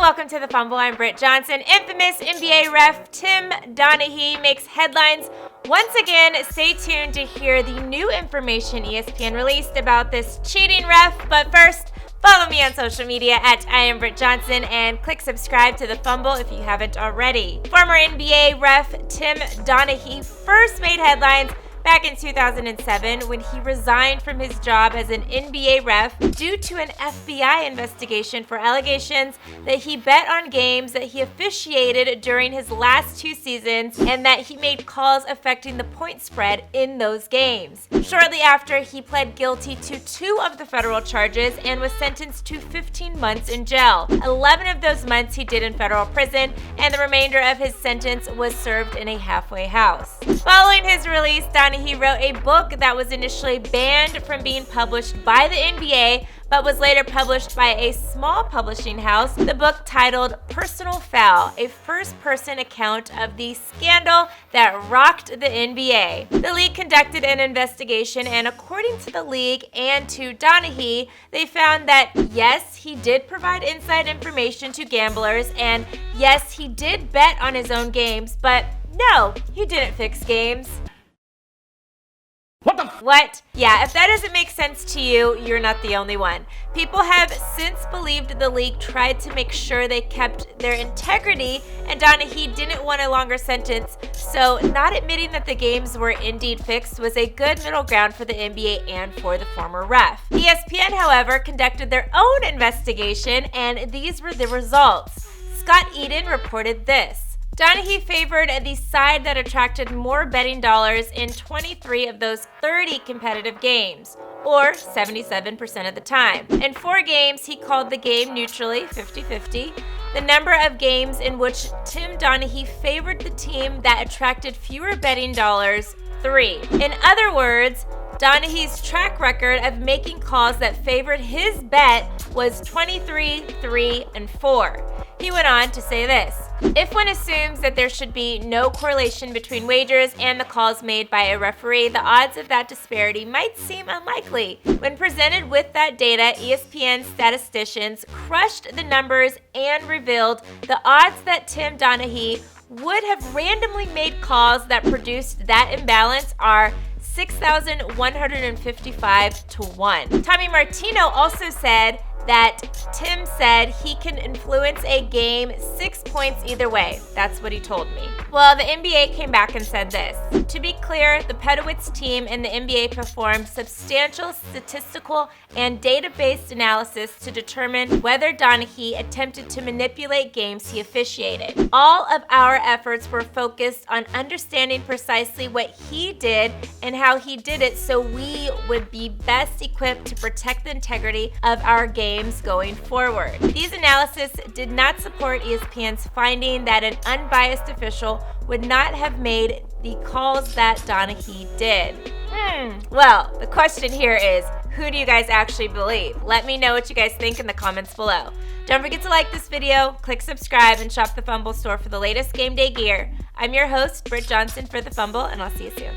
welcome to The Fumble. I'm Britt Johnson. Infamous NBA ref Tim Donaghy makes headlines once again. Stay tuned to hear the new information ESPN released about this cheating ref. But first, follow me on social media at I am Britt Johnson and click subscribe to The Fumble if you haven't already. Former NBA ref Tim Donaghy first made headlines back in 2007 when he resigned from his job as an NBA ref due to an FBI investigation for allegations that he bet on games that he officiated during his last two seasons and that he made calls affecting the point spread in those games. Shortly after, he pled guilty to 2 of the federal charges and was sentenced to 15 months in jail. 11 of those months he did in federal prison, and the remainder of his sentence was served in a halfway house. Following his release, Donaghy wrote a book that was initially banned from being published by the NBA, but was later published by a small publishing house. The book, titled Personal Foul, a first-person account of the scandal that rocked the NBA. The league conducted an investigation, and according to the league and to Donaghy, they found that yes, he did provide inside information to gamblers, and yes, he did bet on his own games, but no, he didn't fix games. What? Yeah, if that doesn't make sense to you, you're not the only one. People have since believed the league tried to make sure they kept their integrity, and Donaghy didn't want a longer sentence, so not admitting that the games were indeed fixed was a good middle ground for the NBA and for the former ref. ESPN, however, conducted their own investigation, and these were the results. Scott Eden reported this. Donaghy favored the side that attracted more betting dollars in 23 of those 30 competitive games, or 77% of the time. In 4 games, he called the game neutrally, 50-50. The number of games in which Tim Donaghy favored the team that attracted fewer betting dollars, 3. In other words, Donaghy's track record of making calls that favored his bet was 23, 3, and 4. He went on to say this: if one assumes that there should be no correlation between wagers and the calls made by a referee, the odds of that disparity might seem unlikely. When presented with that data, ESPN statisticians crushed the numbers and revealed the odds that Tim Donaghy would have randomly made calls that produced that imbalance are 6,155 to 1. Tommy Martino also said that Tim said he can influence a game 6 points either way. That's what he told me. Well, the NBA came back and said this. To be clear, the Pedowitz team in the NBA performed substantial statistical and data-based analysis to determine whether Donaghy attempted to manipulate games he officiated. All of our efforts were focused on understanding precisely what he did and how he did it so we would be best equipped to protect the integrity of our games going forward. These analyses did not support ESPN's finding that an unbiased official would not have made the calls that Donaghy did. Well, the question here is, who do you guys actually believe? Let me know what you guys think in the comments below. Don't forget to like this video, click subscribe, and shop the Fumble store for the latest game day gear. I'm your host, Britt Johnson for The Fumble, and I'll see you soon.